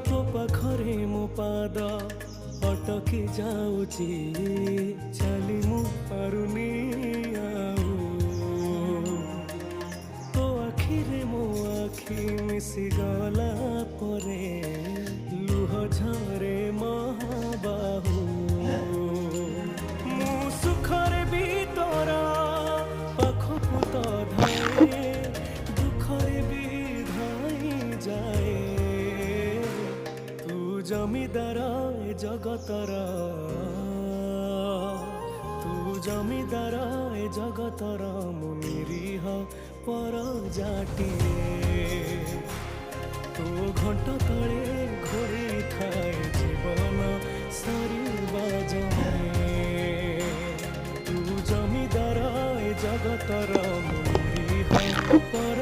तो पाखरे मो पाद अटकी जाऊची चली मु पारुनी आउ तो आखिरे मो आखि मिसी गला परे लुह झरे महाबाहु मु सुखरे भी तोरा पाखकु तो धाए दुखरे भी धाई जाए तू जमीदार ए जगतर तू जमीदार ए जगतर मु निरीह पर जाटिए तो घंटा तले घोड़ी थाए जीवन सरीबा जमे तू जमीदार ए जगतर मु निरीह पर